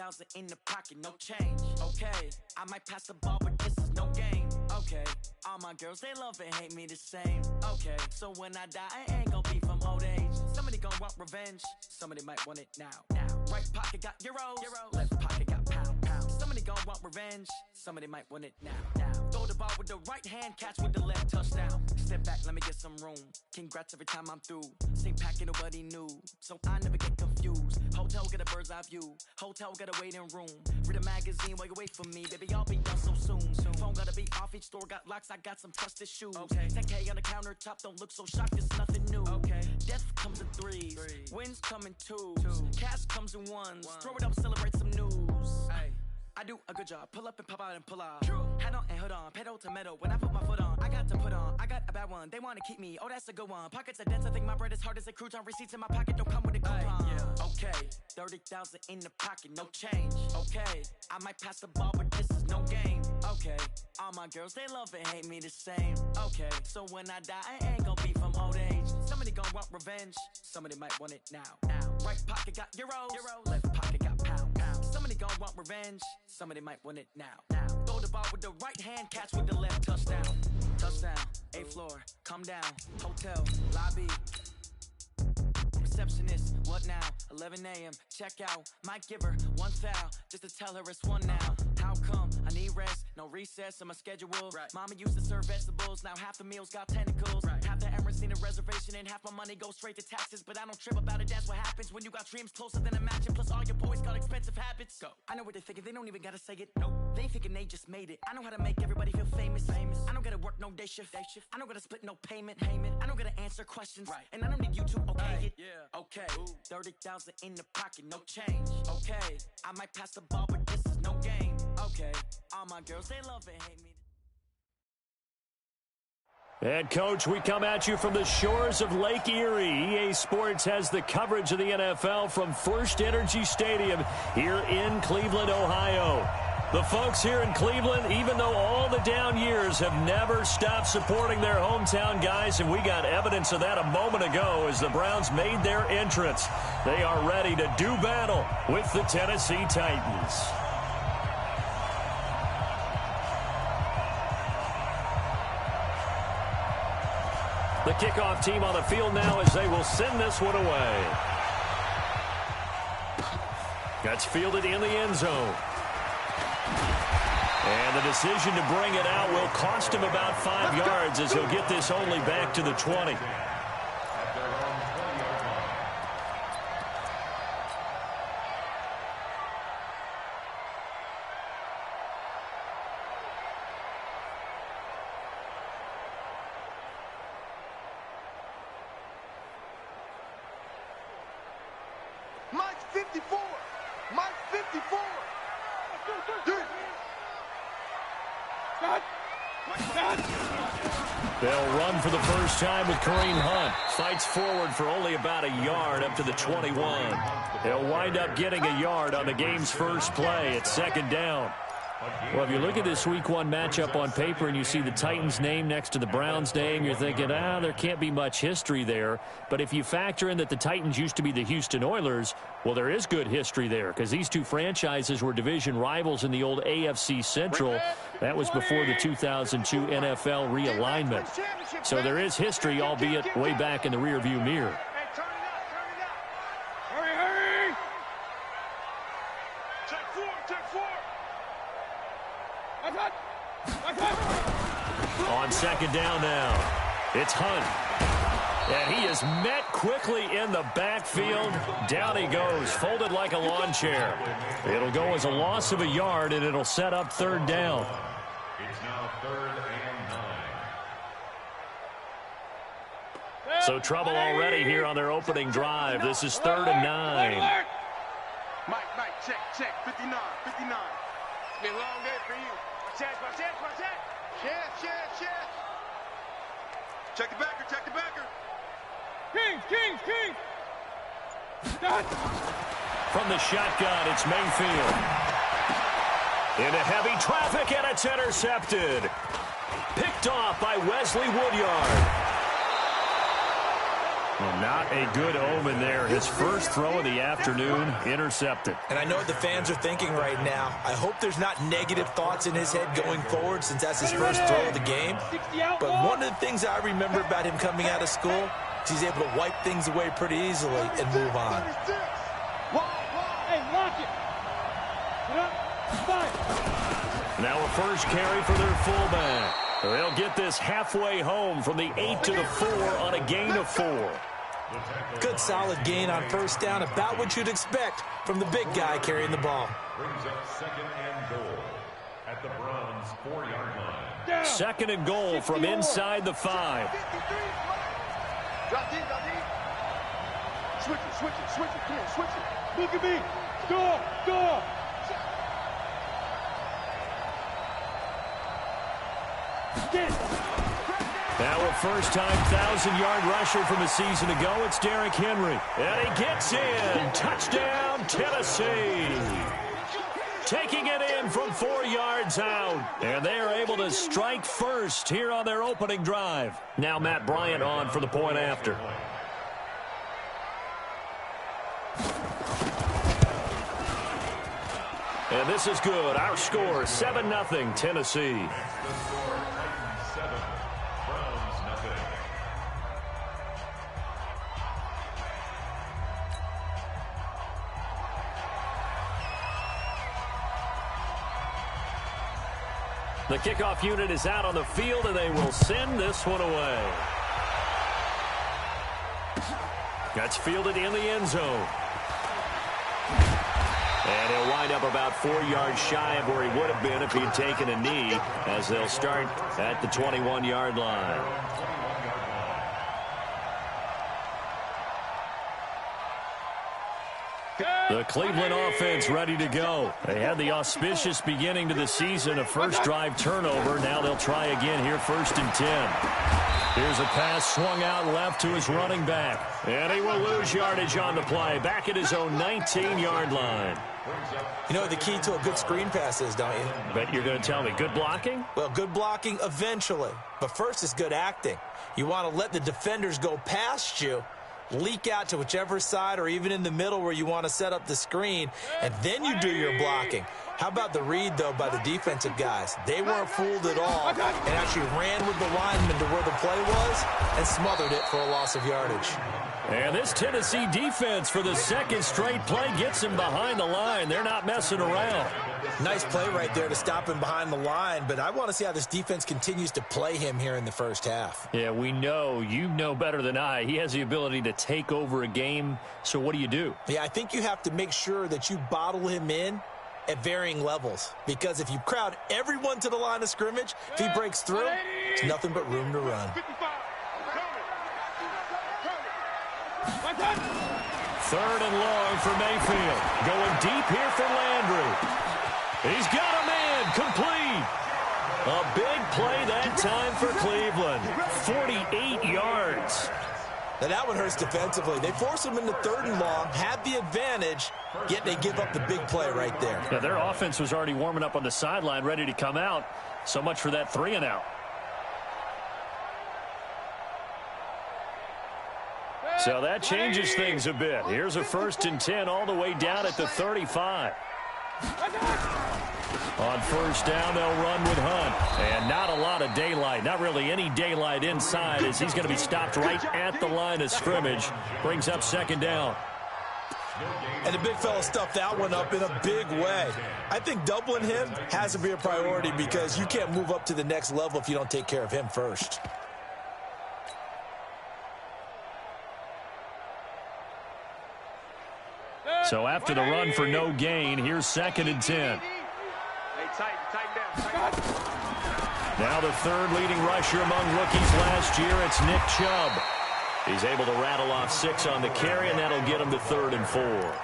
30,000 in the pocket, no change. Okay, I might pass the ball, but this is no game. Okay, all my girls, they love and hate me the same. Okay, so when I die, I ain't gon' be from old age. Somebody gon' want revenge, somebody might want it now. Right pocket got euros, left pocket got pound. Somebody gon' want revenge, somebody might want it now. Throw the ball with the right hand, catch with the left, touchdown. Step back, let me get some room. Congrats every time I'm through. Same packet, nobody knew, so I never get confused. Hotel get a bird's eye view, hotel got a waiting room. Read a magazine while you wait for me, baby, I'll be done so soon. Phone gotta be off, each store got locks, I got some trusted shoes. 10K on the countertop, don't look so shocked, it's nothing new. Death comes in threes, wins come in twos, cash comes in ones. Throw it up, celebrate some news. I do a good job, pull up and pop out and pull out. Head on and hood on, pedal to metal. When I put my foot on, I got to put on. I got a bad one, they wanna keep me, oh that's a good one. Pockets are dense, I think my bread is hard as a crouton. Receipts in my pocket don't come with a coupon. Okay, 30,000 in the pocket, no change. Okay, I might pass the ball, but this is no game. Okay, all my girls, they love and hate me the same. Okay, so when I die, I ain't gon' be from old age. Somebody gon' want revenge, somebody might want it now. Right pocket got euros, left pocket got pound. Somebody gon' want revenge, somebody might want it now. Throw the ball with the right hand, catch with the left, touchdown. Touchdown, 8th floor, come down, hotel, lobby. Receptionist, what now? 11 a.m., check out. Might give her one foul, just to tell her it's one now. How come? I need rest, no recess in my schedule. Mama used to serve vegetables, now half the meals got tentacles. Half the Emirates need a reservation and half my money goes straight to taxes. But I don't trip about it, that's what happens when you got dreams closer than imagine. Plus all your boys got expensive habits. Go. I know what they're thinking, they don't even gotta say it. Nope. They thinking they just made it. I know how to make everybody feel famous. I don't gotta work no day shift. I don't gotta split no payment. I don't gotta answer questions. And I don't need you to okay it. Okay, 30,000 in the pocket, no change. Okay, I might pass the ball, but this is no game. Okay, all my girls, they love and hate me. And, Coach, we come at you from the shores of Lake Erie. EA Sports has the coverage of the NFL from First Energy Stadium here in Cleveland, Ohio. The folks here in Cleveland, even though all the down years, have never stopped supporting their hometown guys, and we got evidence of that a moment ago as the Browns made their entrance. They are ready to do battle with the Tennessee Titans. The kickoff team on the field now as they will send this one away. That's fielded in the end zone. And the decision to bring it out will cost him about 5 yards as he'll get this only back to the 20. Mike's 54. Mike's 54. They'll run for the first time with Kareem Hunt. Fights forward for only about a yard up to the 21. They'll wind up getting a yard on the game's first play at second down. Well, if you look at this Week 1 matchup on paper and you see the Titans' name next to the Browns' name, you're thinking, there can't be much history there. But if you factor in that the Titans used to be the Houston Oilers, well, there is good history there because these two franchises were division rivals in the old AFC Central. That was before the 2002 NFL realignment. So there is history, albeit way back in the rearview mirror. On second down now, it's Hunt. And he is met quickly in the backfield. Down he goes, folded like a lawn chair. It'll go as a loss of a yard, and it'll set up third down. It's now 3rd and 9. So trouble already here on their opening drive. This is 3rd and 9. Mike, check. 59. It's been a long day for you. Check. Check the backer. Kings. From the shotgun, it's Mayfield. Into heavy traffic, and it's intercepted. Picked off by Wesley Woodyard. Well, not a good omen there. His first throw of the afternoon intercepted. And I know what the fans are thinking right now. I hope there's not negative thoughts in his head going forward since that's his first throw of the game. But one of the things I remember about him coming out of school is he's able to wipe things away pretty easily and move on. Hey, lock it. Get up. Five. Now a first carry for their fullback. They'll get this halfway home from the 8 to the 4 on a gain of 4. Good solid gain on first down, about what you'd expect from the big guy carrying the ball. Brings up second and goal at the Browns' 4-yard line. Second and goal from inside the 5. Drop deep, drop deep. Switch it. Come on, switch it. Look at me. Go. Now a first-time 1,000-yard rusher from a season ago, it's Derrick Henry. And he gets in. Touchdown, Tennessee. Taking it in from 4 yards out. And they are able to strike first here on their opening drive. Now Matt Bryant on for the point after. And this is good. Our score, 7-0, Tennessee. The kickoff unit is out on the field, and they will send this one away. That's fielded in the end zone. And he'll wind up about 4 yards shy of where he would have been if he'd taken a knee, as they'll start at the 21-yard line. The Cleveland offense ready to go. They had the auspicious beginning to the season, a first drive turnover. Now they'll try again here, 1st and 10. Here's a pass swung out left to his running back. And he will lose yardage on the play, back at his own 19-yard line. You know what the key to a good screen pass is, don't you? Bet you're going to tell me, good blocking? Well, good blocking eventually. But first is good acting. You want to let the defenders go past you, leak out to whichever side or even in the middle where you want to set up the screen, and then you do your blocking. How about the read, though, by the defensive guys? They weren't fooled at all and actually ran with the lineman to where the play was and smothered it for a loss of yardage. And this Tennessee defense for the second straight play gets him behind the line. They're not messing around. Nice play right there to stop him behind the line, but I want to see how this defense continues to play him here in the first half. Yeah, we know. You know better than I. He has the ability to take over a game, so what do? Yeah, I think you have to make sure that you bottle him in at varying levels, because if you crowd everyone to the line of scrimmage, if he breaks through, it's nothing but room to run. 3rd and long for Mayfield. Going deep here for Landry. He's got a man complete. A big play that time for Cleveland. 48 yards. Now that one hurts defensively. They force him into 3rd and long, had the advantage, yet they give up the big play right there. Yeah, their offense was already warming up on the sideline, ready to come out. So much for that 3 and out. So that changes things a bit. Here's a 1st and 10 all the way down at the 35. On first down, they'll run with Hunt. And not a lot of daylight. Not really any daylight inside, as he's going to be stopped right at the line of scrimmage. Brings up 2nd down. And the big fella stuffed that one up in a big way. I think doubling him has to be a priority, because you can't move up to the next level if you don't take care of him first. So after the run for no gain, here's 2nd and 10. Now the 3rd leading rusher among rookies last year, it's Nick Chubb. He's able to rattle off 6 on the carry, and that'll get him to 3rd and 4.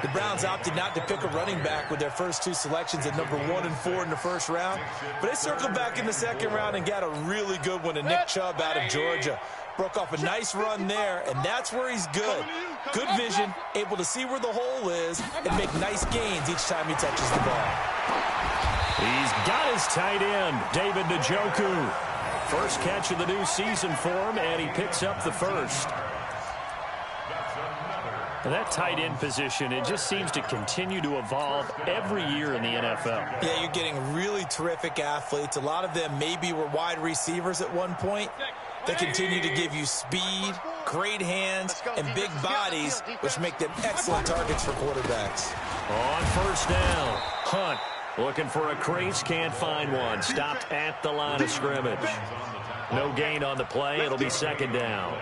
The Browns opted not to pick a running back with their first 2 selections at number 1 and 4 in the first round. But they circled back in the 2nd round and got a really good one in Nick Chubb out of Georgia. Broke off a nice run there, and that's where he's good. Good vision, able to see where the hole is, and make nice gains each time he touches the ball. He's got his tight end, David Njoku. First catch of the new season for him, and he picks up the 1st. And that tight end position, it just seems to continue to evolve every year in the NFL. Yeah, you're getting really terrific athletes. A lot of them maybe were wide receivers at one point. They continue to give you speed, great hands, and big bodies, which make them excellent targets for quarterbacks. On first down, Hunt looking for a crease, can't find one. Stopped at the line of scrimmage. No gain on the play. It'll be second down.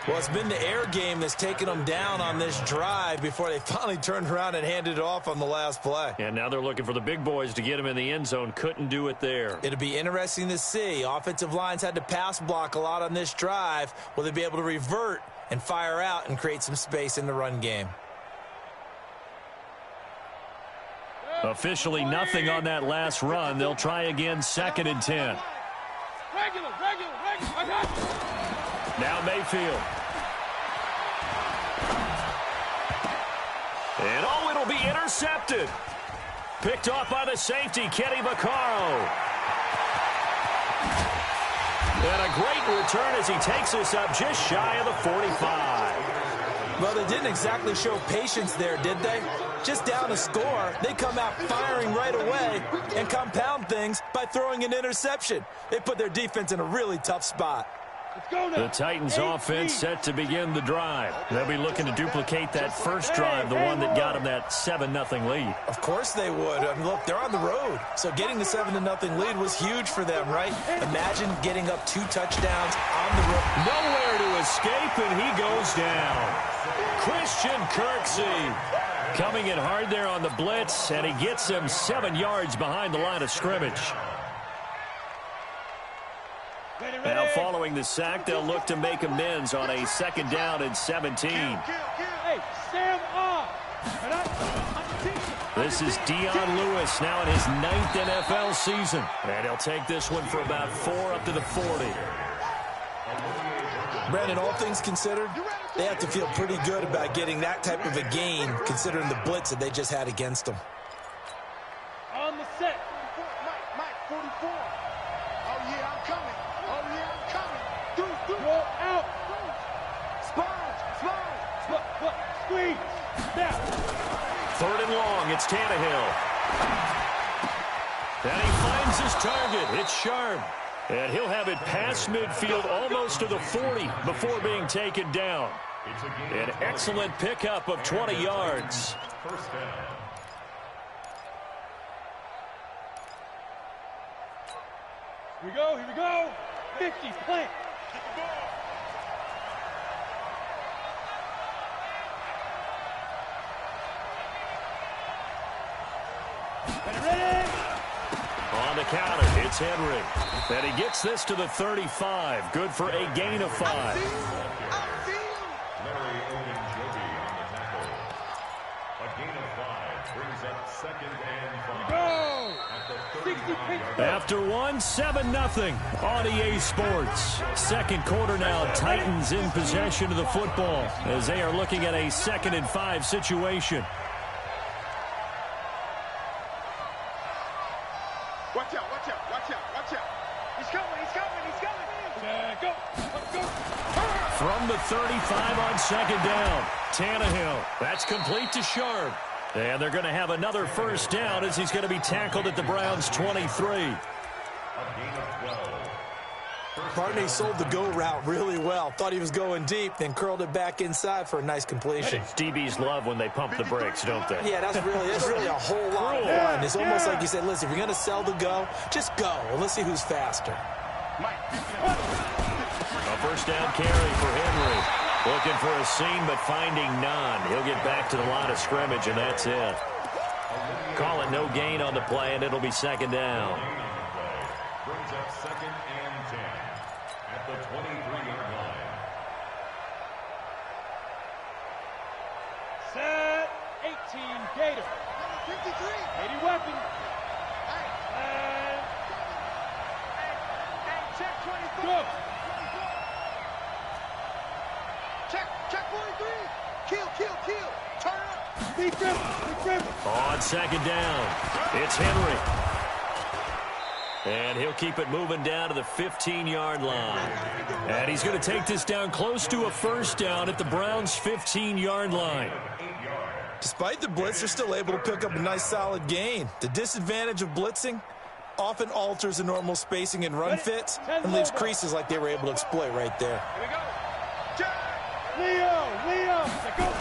Well, it's been the air game that's taken them down on this drive before they finally turned around and handed it off on the last play. And now they're looking for the big boys to get him in the end zone. Couldn't do it there. It'll be interesting to see. Offensive lines had to pass block a lot on this drive. Will they be able to revert and fire out and create some space in the run game? Officially nothing on that last run. They'll try again, 2nd and 10. Regular. I got you. Now Mayfield. And it'll be intercepted. Picked off by the safety, Kenny Vaccaro. And a great return as he takes us up just shy of the 45. Well, they didn't exactly show patience there, did they? Just down a score, they come out firing right away and compound things by throwing an interception. They put their defense in a really tough spot. Let's go now. The Titans offense set to begin the drive. They'll be looking to duplicate that first drive, the one that got them that 7-0 lead. Of course they would. I mean, look, they're on the road. So getting the 7-0 lead was huge for them, right? Imagine getting up 2 touchdowns on the road. Nowhere to escape, and he goes down. Christian Kirksey coming in hard there on the blitz, and he gets him 7 yards behind the line of scrimmage. Now, following the sack, they'll look to make amends on a 2nd down and 17. Hey, stand up. This is Dion Lewis now in his 9th NFL season. And he'll take this one for about 4 up to the 40. Brandon, all things considered, they have to feel pretty good about getting that type of a gain, considering the blitz that they just had against them. On the set. Mike, 44. Oh, yeah, I'm coming. Go out. Squeeze. Snap. 3rd and long. It's Tannehill. And he finds his target. It's Sharp. And he'll have it past midfield almost to the 40 before being taken down. An excellent pickup of 20 yards. First down. Here we go. 50, plant. Ready. On the counter, it's Henry. And he gets this to the 35. Good for a gain of 5. Larry Ogunjobi on the tackle. A gain of 5 brings up 2nd and 5. Go. At the 35-yard line. After 7-0 on EA Sports. 2nd quarter now, Titans in possession of the football as they are looking at a 2nd and 5 situation. Watch out. He's coming. Go. From the 35 on 2nd down, Tannehill. That's complete to Sharp. And they're going to have another 1st down as he's going to be tackled at the Browns' 23. Barney sold the go route really well. Thought he was going deep, then curled it back inside for a nice completion. DBs love when they pump the brakes, don't they? Yeah, that's really a whole lot of fun. It's almost like you said, listen, if you're going to sell the go, just go. And let's see who's faster. A 1st down carry for Henry. Looking for a seam, but finding none. He'll get back to the line of scrimmage, and that's it. Call it no gain on the play, and it'll be 2nd down. Brings up 2nd and 10 at the 23-yard line. Set. 18, Gator. 53. 80 weapon. Check 24. Go. Check 43. Kill. Turn up. Big grip. On 2nd down, it's Henry. And he'll keep it moving down to the 15-yard line. And he's going to take this down close to a first down at the Browns' 15-yard line. Despite the blitz, they're still able to pick up a nice solid gain. The disadvantage of blitzing often alters the normal spacing and run fits and leaves creases like they were able to exploit right there. Leo, go.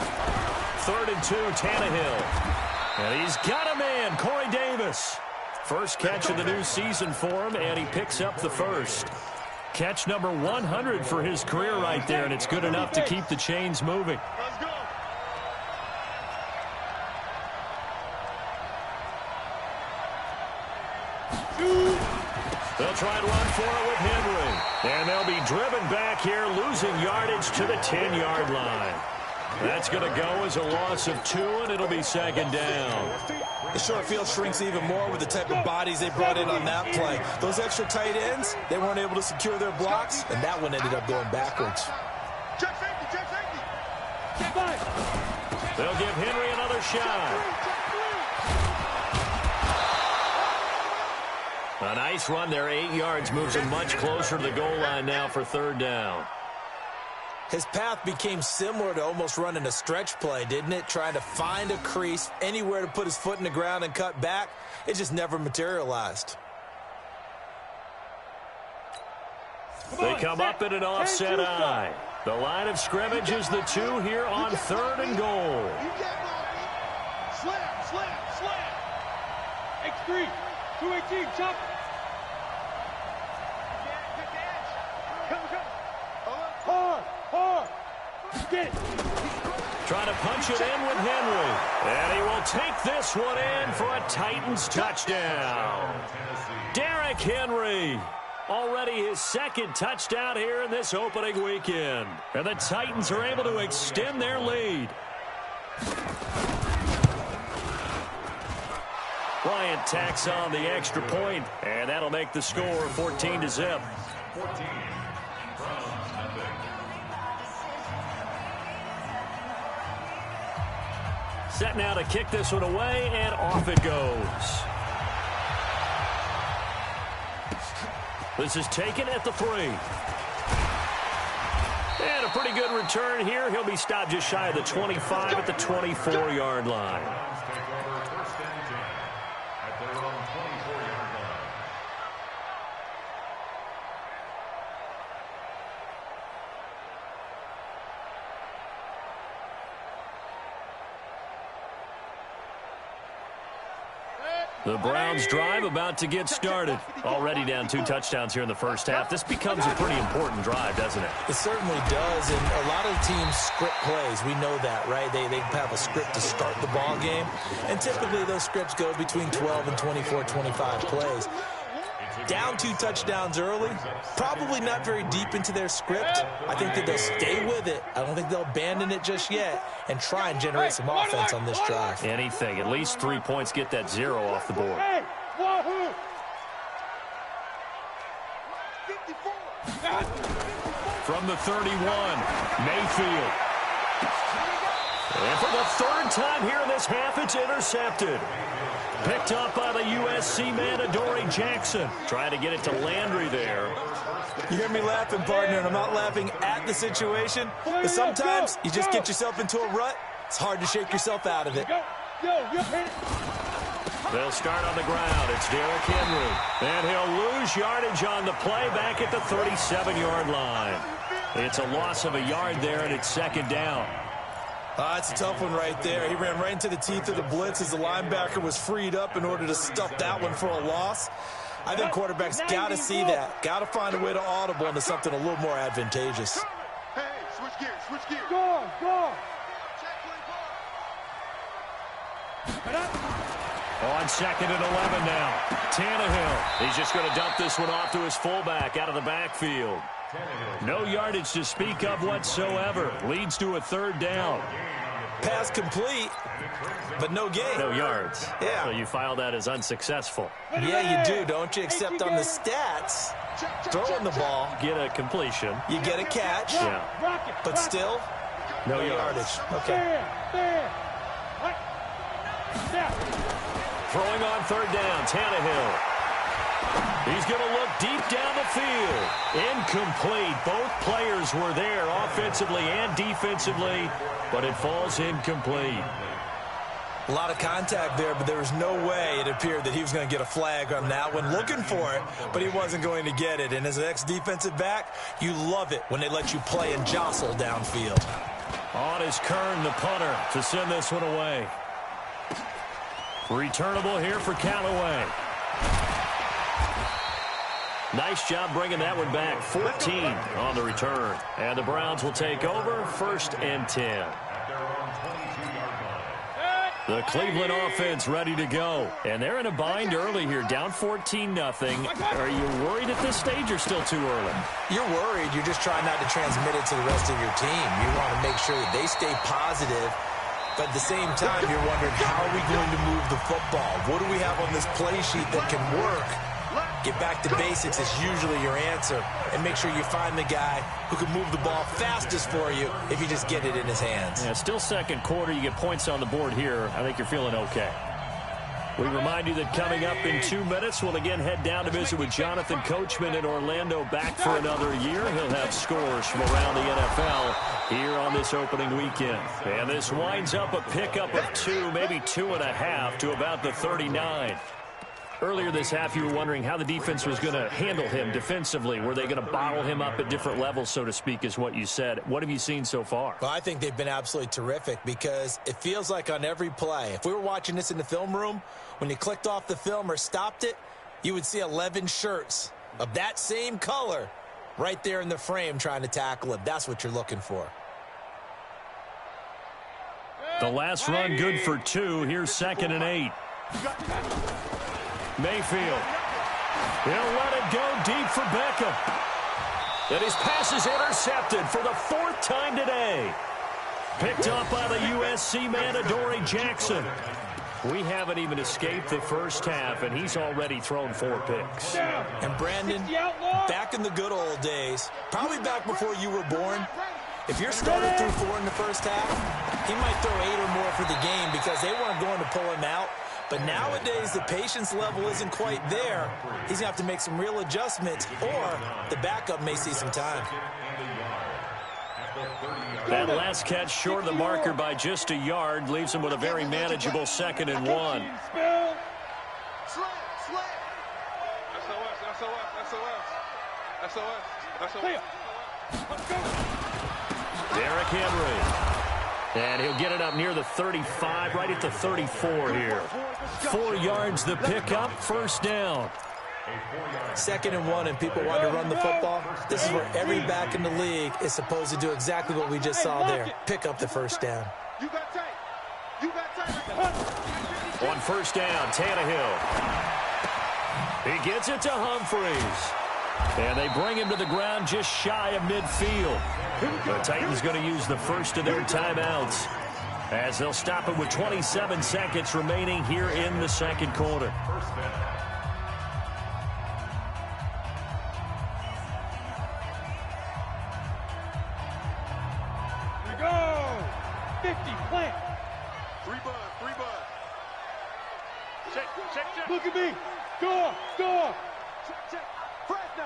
3rd and 2, Tannehill. And he's got a man, Corey Davis. First catch of the new season for him, and he picks up the first. Catch number 100 for his career right there, and it's good enough to keep the chains moving. Let's go. They'll try and run for it with Henry. And they'll be driven back here, losing yardage to the 10-yard line. That's going to go as a loss of 2, and it'll be 2nd down. The short field shrinks even more with the type of bodies they brought in on that play. Those extra tight ends, they weren't able to secure their blocks, and that one ended up going backwards. Check safety, check safety. They'll give Henry another shot. A nice run there, 8 yards, moves him much closer to the goal line now for 3rd down. His path became similar to almost running a stretch play, didn't it? Trying to find a crease, anywhere to put his foot in the ground and cut back. It just never materialized. They come up in an offset eye. The line of scrimmage is the 2 here on 3rd and goal. Slam. X3, 218, chop. Hard. Get it. Trying to punch it in with Henry. And he will take this one in for a Titans touchdown. Derrick Henry. Already his 2nd touchdown here in this opening weekend. And the Titans are able to extend their lead. Bryant tacks on the extra point, and that'll make the score 14-0. Set now to kick this one away, and off it goes. This is taken at the 3. And a pretty good return here. He'll be stopped just shy of the 25 at the 24-yard line. The Browns drive about to get started. Already down 2 touchdowns here in the first half. This becomes a pretty important drive, doesn't it? It certainly does, and a lot of teams script plays. We know that, right? They have a script to start the ball game, and typically those scripts go between 12 and 24, 25 plays. Down 2 touchdowns early, probably not very deep into their script. I think that they'll stay with it. I don't think they'll abandon it just yet and try and generate some offense on this drive. Anything. At least 3 points, get that 0 off the board. Hey, wahoo! From the 31, Mayfield. And for the 3rd time here in this half, it's intercepted. Picked up by the USC man, Adoree Jackson. Trying to get it to Landry there. You hear me laughing, partner, and I'm not laughing at the situation, but sometimes you just get yourself into a rut. It's hard to shake yourself out of it. They'll start on the ground. It's Derrick Henry. And he'll lose yardage on the play back at the 37-yard line. It's a loss of a yard there, and it's 2nd down. It's a tough one right there. He ran right into the teeth of the blitz as the linebacker was freed up in order to stuff that one for a loss. I think quarterbacks got to see that. Got to find a way to audible into something a little more advantageous. Hey, switch gears. Go. On 2nd and 11 now. Tannehill. He's just going to dump this one off to his fullback out of the backfield. No yardage to speak of whatsoever. Leads to a 3rd down. Pass complete, but no gain. No yards. Yeah. So you file that as unsuccessful. Yeah, you do, don't you? Except on the stats, throwing the ball, Get a completion. you get a catch, Yeah. but still, No no yards. yardage. Okay. Throwing on 3rd down, Tannehill. He's going to look deep down the field. Incomplete. Both players were there offensively and defensively, but it falls incomplete. A lot of contact there, but there was no way it appeared that he was going to get a flag on that one. Looking for it, but he wasn't going to get it. And as an ex-defensive back, you love it when they let you play and jostle downfield. On is Kern, the punter, to send this one away. Returnable here for Callaway. Nice job bringing that one back. 14 on the return. And the Browns will take over, 1st and 10. The Cleveland offense ready to go. And they're in a bind early here, down 14-0. Are you worried at this stage or still too early? You're worried. You're just trying not to transmit it to the rest of your team. You want to make sure that they stay positive. But at the same time, you're wondering, how are we going to move the football? What do we have on this play sheet that can work? Get back to basics is usually your answer. And make sure you find the guy who can move the ball fastest for you if you just get it in his hands. Yeah, still second quarter. You get points on the board here. I think you're feeling okay. We remind you that coming up in 2 minutes, we'll again head down to visit with Jonathan Coachman in Orlando, back for another year. He'll have scores from around the NFL here on this opening weekend. And this winds up a pickup of 2, maybe 2.5 to about the 39. Earlier this half, you were wondering how the defense was going to handle him defensively. Were they going to bottle him up at different levels, so to speak, is what you said. What have you seen so far? Well, I think they've been absolutely terrific because it feels like on every play, if we were watching this in the film room, when you clicked off the film or stopped it, you would see 11 shirts of that same color right there in the frame trying to tackle him. That's what you're looking for. The last run good for 2. Here's 2nd and 8. Mayfield. He'll let it go deep for Beckham. And his pass is intercepted for the 4th time today. Picked up by the USC man, Adoree Jackson. We haven't even escaped the first half, and he's already thrown 4 picks. And Brandon, back in the good old days, probably back before you were born, if your starter threw 4 in the first half, he might throw 8 or more for the game because they weren't going to pull him out. But nowadays, the patience level isn't quite there. He's going to have to make some real adjustments, or the backup may see some time. That last catch short of the marker by just a yard leaves him with a very manageable 2nd and 1. Derrick Henry. And he'll get it up near the 35, right at the 34 here. 4 yards the pickup, 1st down. 2nd and 1, and people want to run the football. This is where every back in the league is supposed to do exactly what we just saw there. Pick up the 1st down. On 1st down, Tannehill. He gets it to Humphreys. And they bring him to the ground just shy of midfield. The Titans going to use the first of their timeouts as they'll stop it with 27 seconds remaining here in the 2nd quarter. We go! 50, plant. 3 bud. Check. Look at me. Door. Check. Fresno.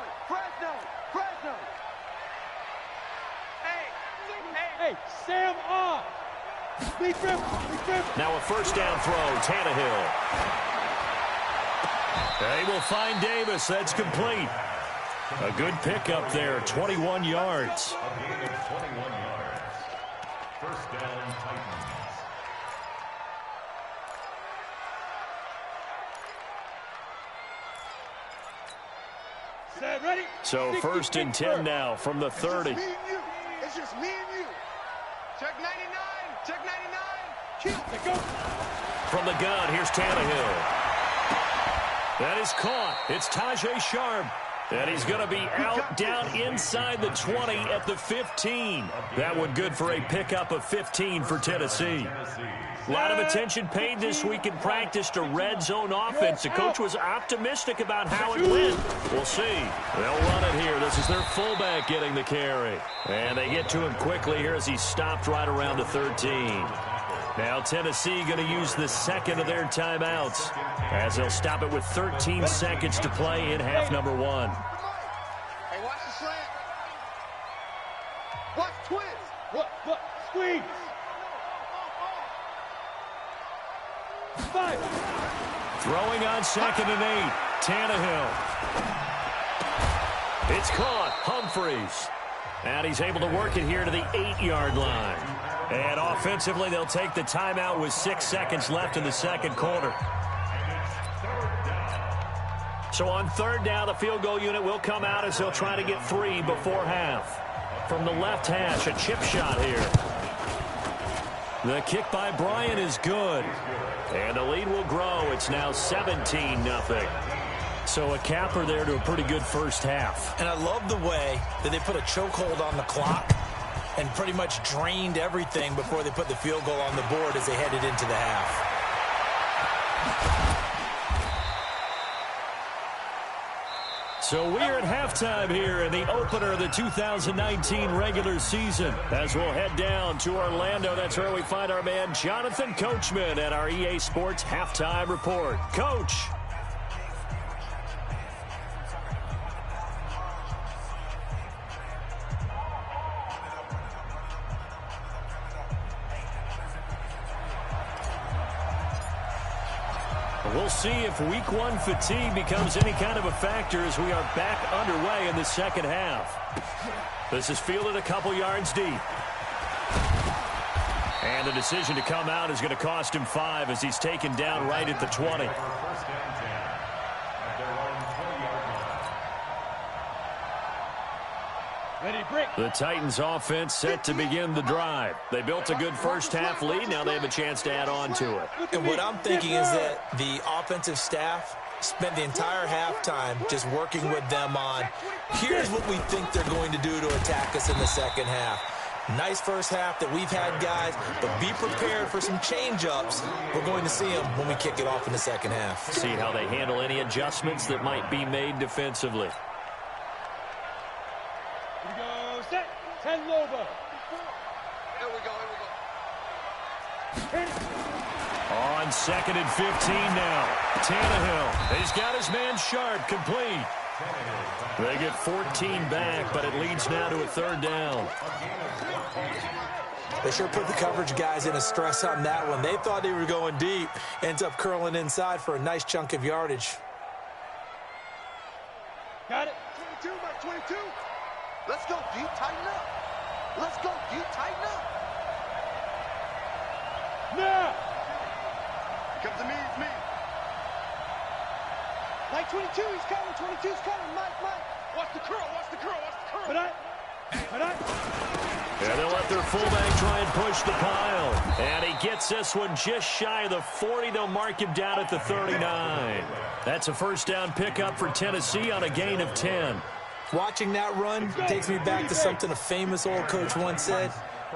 Hey, Sam off. Big rip. Now a 1st down throw, Tannehill. They will find Davis. That's complete. A good pickup there, 21 yards. A gain of 21 yards. 1st down, Titans. Set, ready? So 1st and 10 now from the 30. It's just me and you. Check 99. Go. From the gun, here's Tannehill. That is caught. It's Tajay Sharp. And he's going to be out down inside the 20 at the 15. That one good for a pickup of 15 for Tennessee. A lot of attention paid this week in practice to red zone offense. The coach was optimistic about how it went. We'll see. They'll run it here. This is their fullback getting the carry. And they get to him quickly here as he's stopped right around the 13. Now Tennessee going to use the second of their timeouts as they'll stop it with 13 seconds to play in half number 1. Hey, watch the slant. Watch twist. What? Squeeze. 5. Throwing on 2nd and 8. Tannehill. It's caught. Humphreys. And he's able to work it here to the 8-yard line. And offensively, they'll take the timeout with 6 seconds left in the second quarter. So on 3rd down, the field goal unit will come out as they'll try to get 3 before half. From the left hash, a chip shot here. The kick by Bryant is good. And the lead will grow. It's now 17-0. So a capper there to a pretty good first half. And I love the way that they put a chokehold on the clock and pretty much drained everything before they put the field goal on the board as they headed into the half. So we're at halftime here in the opener of the 2019 regular season. As we'll head down to Orlando, that's where we find our man Jonathan Coachman at our EA Sports Halftime Report. Coach. We'll see if week 1 fatigue becomes any kind of a factor as we are back underway in the second half. This is fielded a couple yards deep. And the decision to come out is going to cost him 5 as he's taken down right at the 20. The Titans offense set to begin the drive. They built a good first half lead. Now they have a chance to add on to it. And what I'm thinking is that the offensive staff spent the entire halftime just working with them on, here's what we think they're going to do to attack us in the second half. Nice first half that we've had, guys, but be prepared for some change-ups. We're going to see them when we kick it off in the second half. See how they handle any adjustments that might be made defensively. 10 Lobo. Here we go. On 2nd and 15 now. Tannehill. He's got his man sharp, complete. They get 14 back, but it leads now to a 3rd down. They sure put the coverage guys in a stress on that one. They thought they were going deep. Ends up curling inside for a nice chunk of yardage. Got it. 22 by 22. Let's go, D. Tighten up. Let's go, D. Tighten up. Now. Comes to me, it's me. Like 22, he's coming. 22's coming. Mike. Watch the curl. But I. And they'll let their fullback try and push the pile. And he gets this one just shy of the 40. They'll mark him down at the 39. That's a first down pickup for Tennessee on a gain of 10. Watching that run takes me back to something a famous old coach once said.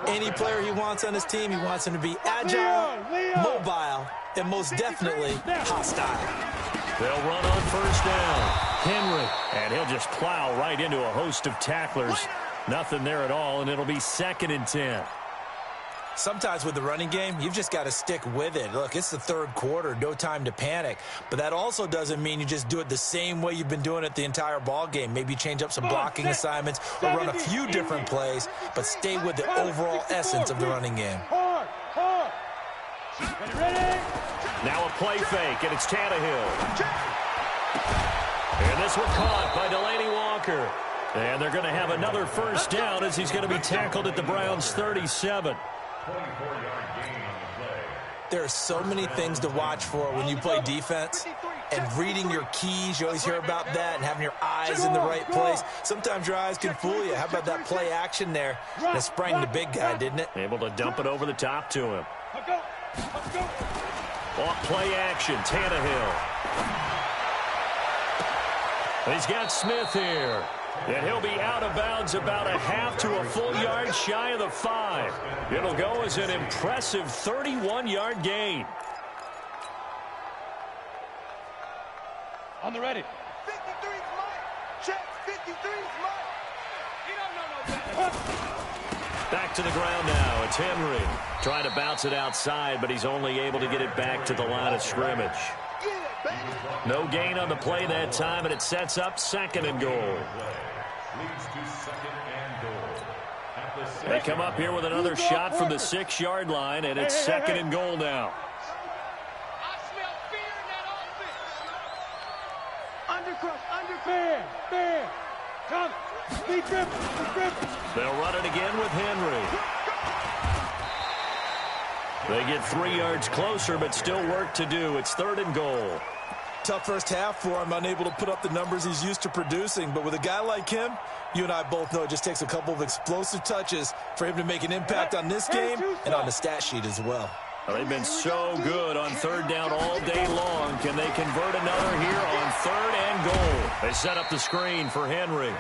Any player he wants on his team, he wants him to be agile, mobile, and most definitely hostile. They'll run on first down. Henry, and he'll just plow right into a host of tacklers. Nothing there at all, and it'll be 2nd and 10. Sometimes with the running game, you've just got to stick with it. Look, it's the 3rd quarter, no time to panic. But that also doesn't mean you just do it the same way you've been doing it the entire ball game. Maybe change up some blocking assignments or run a few different plays, but stay with the overall essence of the running game. Hard. Ready? Now a play fake, and it's Tannehill. And this one caught by Delaney Walker. And they're going to have another first down as he's going to be tackled at the Browns' 37. There are so many things to watch for when you play defense. And reading your keys, you always hear about that, and having your eyes in the right place. Sometimes your eyes can fool you. How about that play action there? And it sprang the big guy, didn't it? Able to dump it over the top to him. Let's go. Off play action, Tannehill. He's got Smith here. And he'll be out of bounds about a half to a full yard shy of the 5. It'll go as an impressive 31-yard gain. On the ready. 53's mine. Check. 53's mine. He don't know no better. Back to the ground now. It's Henry trying to bounce it outside, but he's only able to get it back to the line of scrimmage. No gain on the play that time, and it sets up 2nd and goal. They come up here with another shot from the 6-yard line, and it's 2nd and goal now. I smell fear in that offense. Undercrush, fair. Come. Be driven. They'll run it again with Henry. They get 3 yards closer, but still work to do. It's 3rd and goal. Tough first half for him, unable to put up the numbers he's used to producing. But with a guy like him, you and I both know it just takes a couple of explosive touches for him to make an impact on this game and on the stat sheet as well. Well, they've been so good on 3rd down all day long. Can they convert another here on 3rd and goal? They set up the screen for Henry.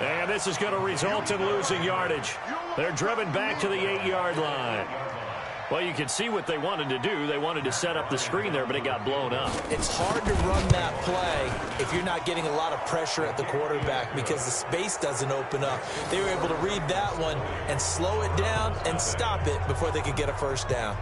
And this is going to result in losing yardage. They're driven back to the 8-yard line. Well, you can see what they wanted to do. They wanted to set up the screen there, but it got blown up. It's hard to run that play if you're not getting a lot of pressure at the quarterback because the space doesn't open up. They were able to read that one and slow it down and stop it before they could get a first down.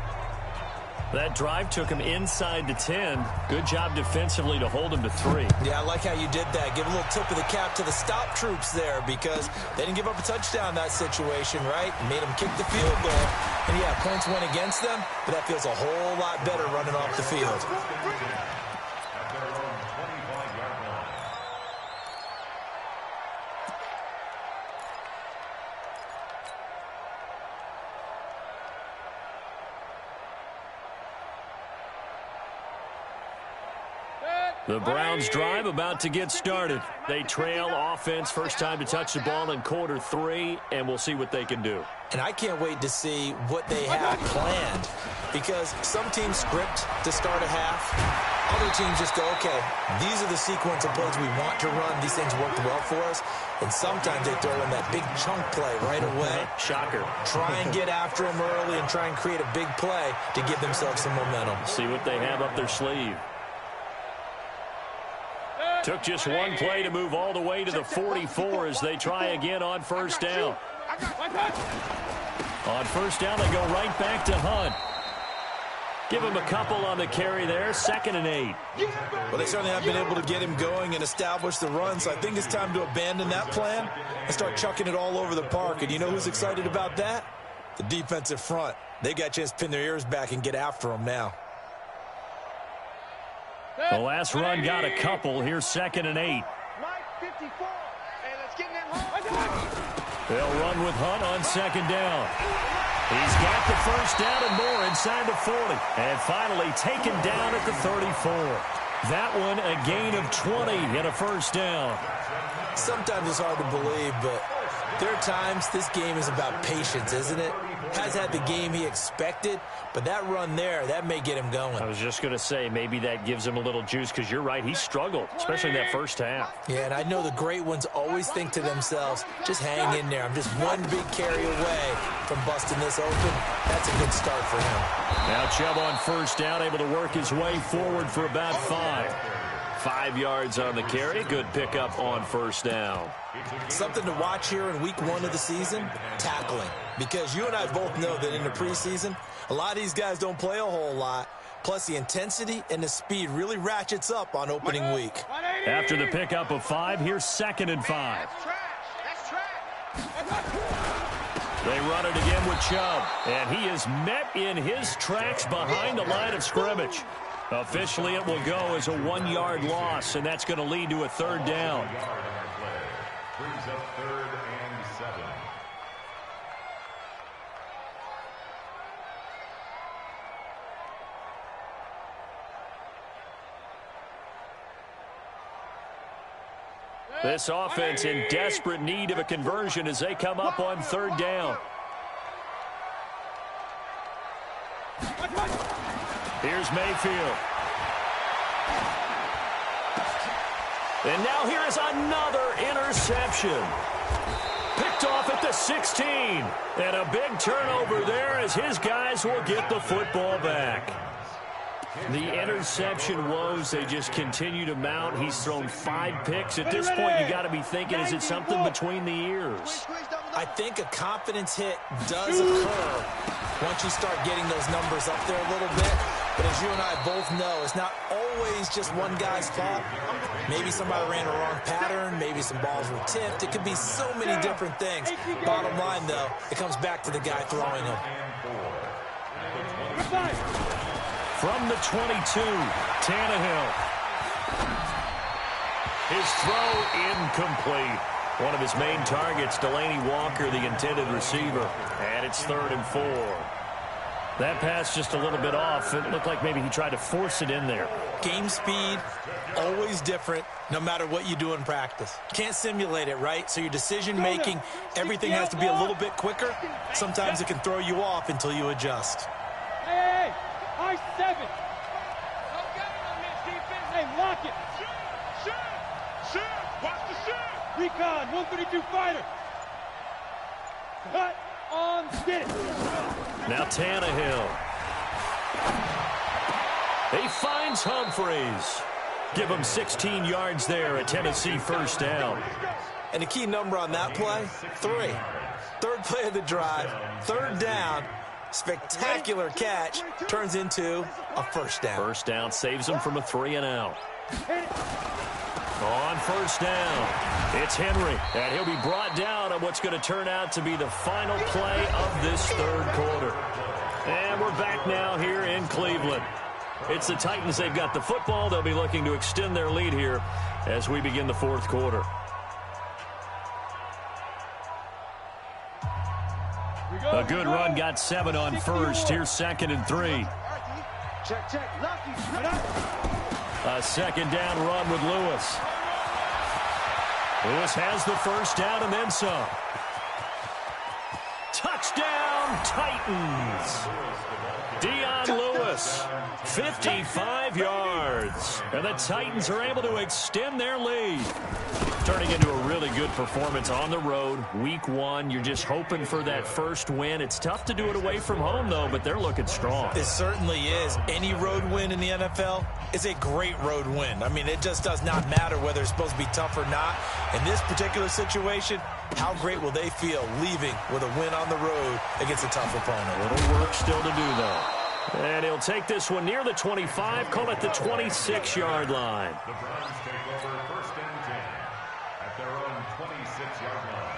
That drive took him inside the 10. Good job defensively to hold him to 3. Yeah, I like how you did that. Give a little tip of the cap to the stop troops there because they didn't give up a touchdown in that situation, right? Made them kick the field goal. And, yeah, points went against them, but that feels a whole lot better running off the field. The Browns drive about to get started. They trail offense first time to touch the ball in quarter 3, and we'll see what they can do. And I can't wait to see what they have planned because some teams script to start a half. Other teams just go, okay, these are the sequence of plays we want to run. These things worked well for us. And sometimes they throw in that big chunk play right away. Shocker. Try and get after them early and try and create a big play to give themselves some momentum. See what they have up their sleeve. Took just one play to move all the way to the 44 as they try again on first down. On first down, they go right back to Hunt. Give him a couple on the carry there, 2nd and 8. Well, they certainly have been able to get him going and establish the run, so I think it's time to abandon that plan and start chucking it all over the park. And you know who's excited about that? The defensive front. They got a chance to pin their ears back and get after them now. The last run got a couple. Here's 2nd and 8. They'll run with Hunt on 2nd down. He's got the first down and more inside the 40. And finally taken down at the 34. That one a gain of 20 and a first down. Sometimes it's hard to believe, but there are times this game is about patience, isn't it? Has had the game he expected, but that run there, that may get him going. I was just going to say, maybe that gives him a little juice because you're right, he struggled, especially in that first half. Yeah, and I know the great ones always think to themselves, just hang in there. I'm just one big carry away from busting this open. That's a good start for him. Now Chubb on first down, able to work his way forward for about 5. 5 yards on the carry. Good pickup on first down. Something to watch here in week 1 of the season, tackling. Because you and I both know that in the preseason, a lot of these guys don't play a whole lot. Plus, the intensity and the speed really ratchets up on opening week. After the pickup of 5, here's 2nd and 5. They run it again with Chubb. And he is met in his tracks behind the line of scrimmage. Officially, it will go as a 1-yard loss, and that's going to lead to a 3rd down. Brings up 3rd and 7. This offense in desperate need of a conversion as they come up on 3rd down. Here's Mayfield. And now here is another interception. Picked off at the 16. And a big turnover there as his guys will get the football back. The interception woes, they just continue to mount. He's thrown 5 picks. At this point, you got to be thinking, is it something between the ears? I think a confidence hit does occur once you start getting those numbers up there a little bit. But as you and I both know, it's not always just one guy's fault. Maybe somebody ran a wrong pattern. Maybe some balls were tipped. It could be so many different things. Bottom line, though, it comes back to the guy throwing them. From the 22, Tannehill. His throw incomplete. One of his main targets, Delaney Walker, the intended receiver. And it's 3rd and 4. That pass just a little bit off. It looked like maybe he tried to force it in there. Game speed, always different, no matter what you do in practice. Can't simulate it, right? So your decision-making, everything has to be a little bit quicker. Sometimes it can throw you off until you adjust. Hey, high 7. Don't get it on this defense. Hey, lock it. Shoot. Watch the shoot. Recon, 132 fighter. Cut on stick. Now Tannehill. He finds Humphreys. Give him 16 yards there, a Tennessee first down. And the key number on that play, 3. 3rd play of the drive, 3rd down. Spectacular catch turns into a first down. First down saves him from a 3 and out. On first down, it's Henry, and he'll be brought down on what's going to turn out to be the final play of this 3rd quarter. And we're back now here in Cleveland. It's the Titans. They've got the football. They'll be looking to extend their lead here as we begin the 4th quarter. A good run, got 7 on first. Here's 2nd and 3. Check. Lucky. A 2nd down run with Lewis. Lewis has the first down and then some. Touchdown, Titans. Dion Lewis, 55 yards. And the Titans are able to extend their lead. Turning into a really good performance on the road. Week 1, you're just hoping for that first win. It's tough to do it away from home, though, but they're looking strong. It certainly is. Any road win in the NFL is a great road win. I mean, it just does not matter whether it's supposed to be tough or not. In this particular situation, how great will they feel leaving with a win on the road against a tough opponent? A little work still to do, though. And he'll take this one near the 25, call it the 26-yard line. The Browns take over 1st and 10 at their own 26-yard line.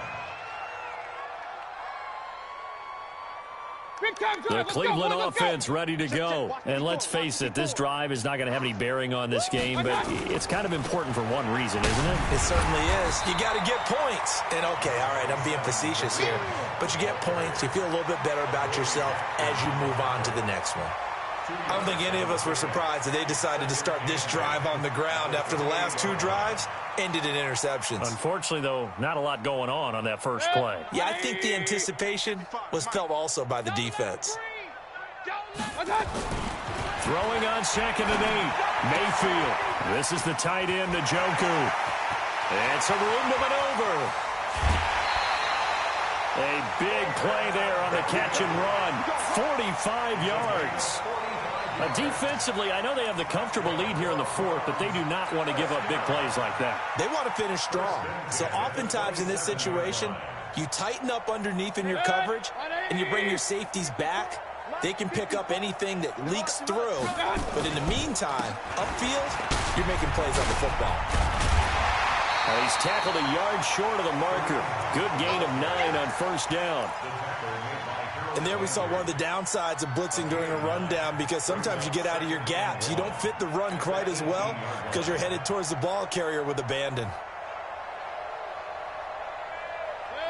The Cleveland offense ready to go. And let's face it, this drive is not going to have any bearing on this game, but it's kind of important for one reason, isn't it? It certainly is. You got to get points. And, okay, all right, I'm being facetious here. But you get points, you feel a little bit better about yourself as you move on to the next one. I don't think any of us were surprised that they decided to start this drive on the ground after the last 2 drives ended in interceptions. Unfortunately, though, not a lot going on that first play. Yeah, I think the anticipation was felt also by the defense. Throwing on 2nd and 8. Mayfield. This is the tight end, Njoku. And some room to maneuver. A big play there on the catch and run. 45 yards. Defensively, I know they have the comfortable lead here in the 4th, but they do not want to give up big plays like that. They want to finish strong. So oftentimes in this situation, you tighten up underneath in your coverage, and you bring your safeties back. They can pick up anything that leaks through. But in the meantime, upfield, you're making plays on the football. He's tackled a yard short of the marker. Good gain of 9 on first down. And there we saw one of the downsides of blitzing during a rundown, because sometimes you get out of your gaps. You don't fit the run quite as well because you're headed towards the ball carrier with abandon.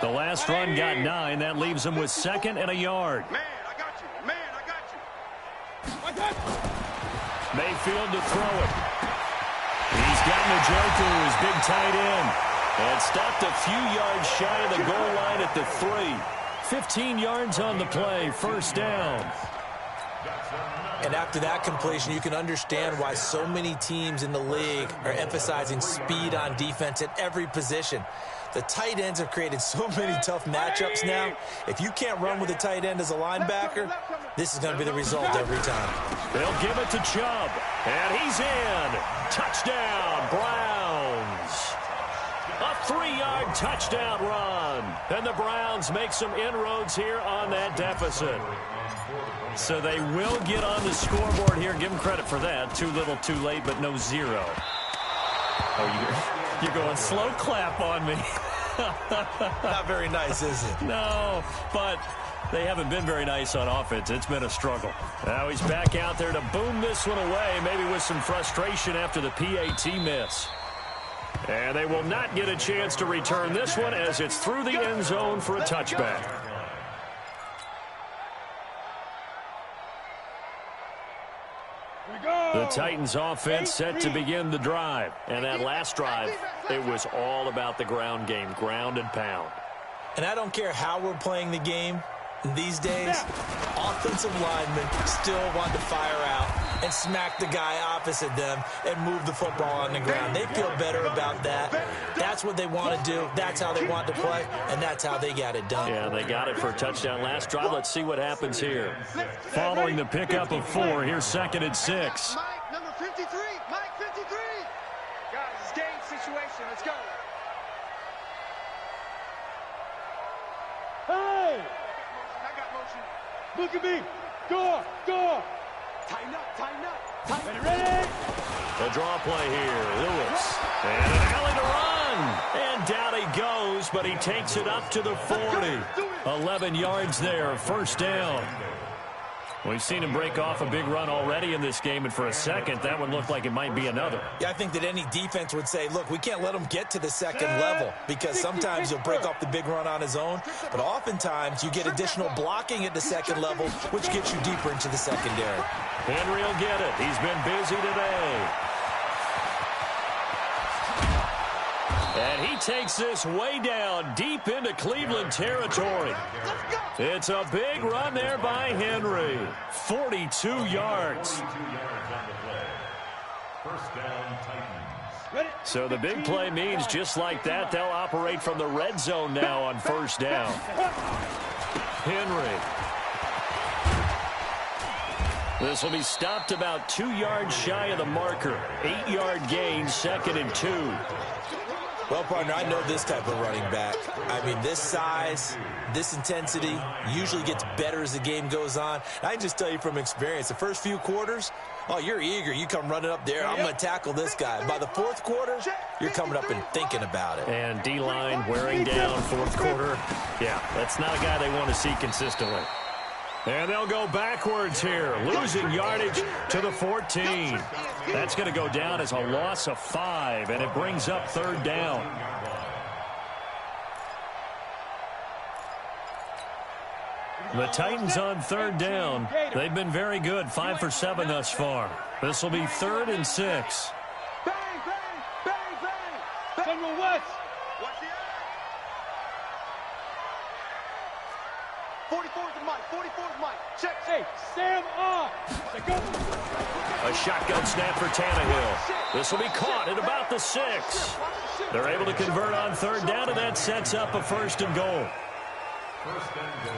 The last run got 9. That leaves him with 2nd and a yard. Man, I got you. Man, I got you. Mayfield to throw it. He's got Njoku, his big tight end. And stopped a few yards shy of the goal line at the 3. 15 yards on the play, first down. And after that completion, you can understand why so many teams in the league are emphasizing speed on defense at every position. The tight ends have created so many tough matchups now. If you can't run with a tight end as a linebacker, this is going to be the result every time. They'll give it to Chubb, and he's in. Touchdown, Browns. A 3-yard touchdown run. And the Browns make some inroads here on that deficit. So they will get on the scoreboard here. Give them credit for that. Too little, too late, but no zero. Oh, you're going slow clap on me. Not very nice, is it? No, but they haven't been very nice on offense. It's been a struggle. Now he's back out there to boom this one away, maybe with some frustration after the PAT miss. And they will not get a chance to return this one as it's through the end zone for a touchback. The Titans offense set to begin the drive. And that last drive, it was all about the ground game, ground and pound. And I don't care how we're playing the game these days, offensive linemen still want to fire out and smack the guy opposite them and move the football on the ground. They feel better about that. That's what they want to do. That's how they want to play, and that's how they got it done. Yeah, they got it for a touchdown last drive. Let's see what happens here. Following the pickup of 4, here's 2nd and 6. Mike, number 53. Mike, 53. Guys, it's game situation. Let's go. Hey! I got motion. Look at me. Go. Tighten up. Ready? The draw play here. Lewis. And an alley to run. And down he goes, but he takes it up to the 40. 11 yards there. First down. We've seen him break off a big run already in this game, and for a second, that one looked like it might be another. Yeah, I think that any defense would say, look, we can't let him get to the second level because sometimes he'll break off the big run on his own, but oftentimes you get additional blocking at the second level, which gets you deeper into the secondary. Henry will get it. He's been busy today. And he takes this way down, deep into Cleveland territory. It's a big run there by Henry. 42 yards. So the big play means just like that, they'll operate from the red zone now on first down. Henry. This will be stopped about 2 yards shy of the marker. 8-yard gain, 2nd and 2. Well, partner, I know this type of running back. I mean, this size, this intensity usually gets better as the game goes on. I can just tell you from experience, the first few quarters, oh, you're eager. You come running up there, I'm going to tackle this guy. By the fourth quarter, you're coming up and thinking about it. And D-line wearing down fourth quarter. Yeah, that's not a guy they want to see consistently. And they'll go backwards here, losing yardage to the 14. That's going to go down as a loss of 5, and it brings up third down. The Titans on third down. They've been very good, 5 for 7 thus far. This will be 3rd and 6. Bang, bang, bang, bang. General West. Watch the eye. 44's Mike. 44's Mike. Check. Hey, Sam on. Go. A shotgun snap for Tannehill. This will be caught at about the 6. They're able to convert on third down, and that sets up a 1st and goal.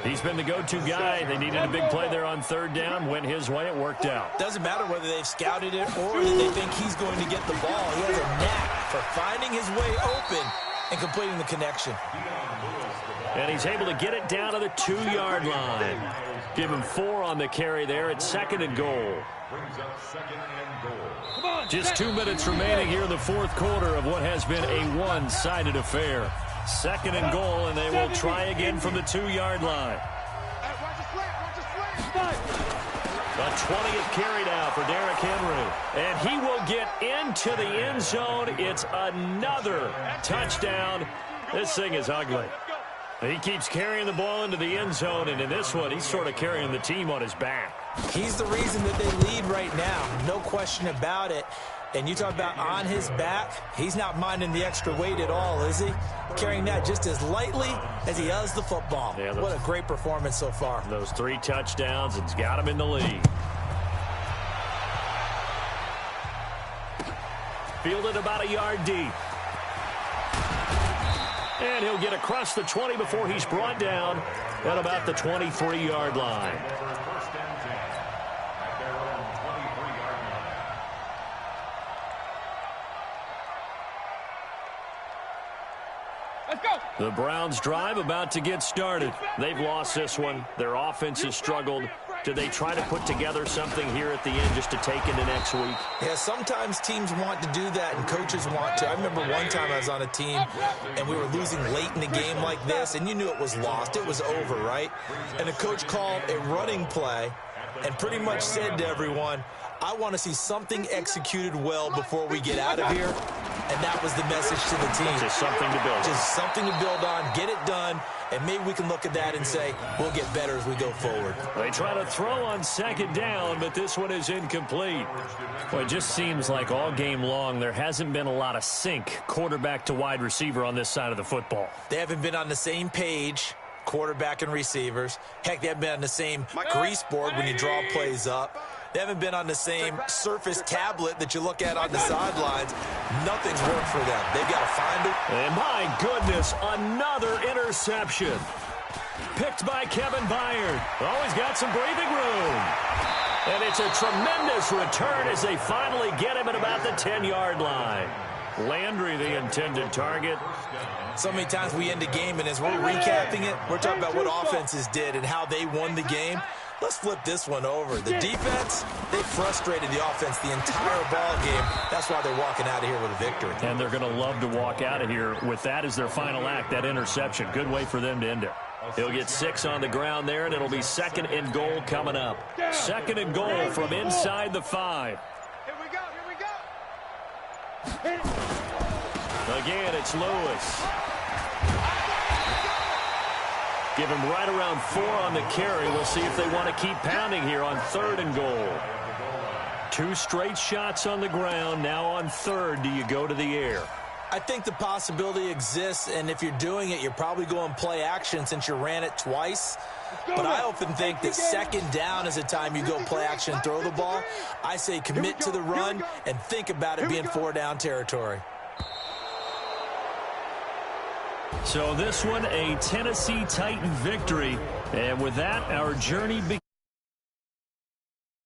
He's been the go-to guy. They needed a big play there on third down. Went his way. It worked out. Doesn't matter whether they've scouted it or that they think he's going to get the ball. He has a knack for finding his way open and completing the connection. And he's able to get it down to the 2-yard line. Give him 4 on the carry there at 2nd and goal. Just 2 minutes remaining here in the fourth quarter of what has been a one-sided affair. 2nd and goal, and they will try again from the 2-yard line. A 20th carry now for Derrick Henry. And he will get into the end zone. It's another touchdown. This thing is ugly. He keeps carrying the ball into the end zone, and in this one, he's sort of carrying the team on his back. He's the reason that they lead right now. No question about it. And you talk about on his back, he's not minding the extra weight at all, is he? Carrying that just as lightly as he does the football. Yeah, what a great performance so far. Those 3 touchdowns, it's got him in the lead. Fielded about a yard deep. And he'll get across the 20 before he's brought down at about the 23-yard line. Let's go. The Browns drive about to get started. They've lost this one. Their offense has struggled. Do they try to put together something here at the end just to take into next week? Yeah, sometimes teams want to do that and coaches want to. I remember one time I was on a team and we were losing late in the game like this, and you knew it was lost. It was over, right? And the coach called a running play and pretty much said to everyone, I want to see something executed well before we get out of here. And that was the message to the team. Just something to build on. Just something to build on, get it done, and maybe we can look at that and say, we'll get better as we go forward. They try to throw on second down, but this one is incomplete. Well, it just seems like all game long there hasn't been a lot of sync quarterback to wide receiver on this side of the football. They haven't been on the same page, quarterback and receivers. Heck, they haven't been on the same grease board when you draw plays up. They haven't been on the same surface tablet that you look at on the sidelines. Nothing's worked for them. They've got to find it. And my goodness, another interception. Picked by Kevin Byard. Always got some breathing room. And it's a tremendous return as they finally get him at about the 10-yard line. Landry, the intended target. So many times we end the game, and as we're recapping it, we're talking about what offenses did and how they won the game. Let's flip this one over. The defense, they frustrated the offense the entire ball game. That's why they're walking out of here with a victory. And they're going to love to walk out of here with that as their final act, that interception. Good way for them to end it. He'll get 6 on the ground there, and it'll be 2nd and goal coming up. 2nd and goal from inside the 5. Here we go. Again, it's Lewis. Give him right around 4 on the carry. We'll see if they want to keep pounding here on 3rd and goal. 2 straight shots on the ground. Now on 3rd, do you go to the air? I think the possibility exists, and if you're doing it, you're probably going play action since you ran it twice. But I often think that 2nd down is the time you go play action and throw the ball. I say commit to the run and think about it being 4-down territory. So this one, a Tennessee Titan victory. And with that, our journey begins.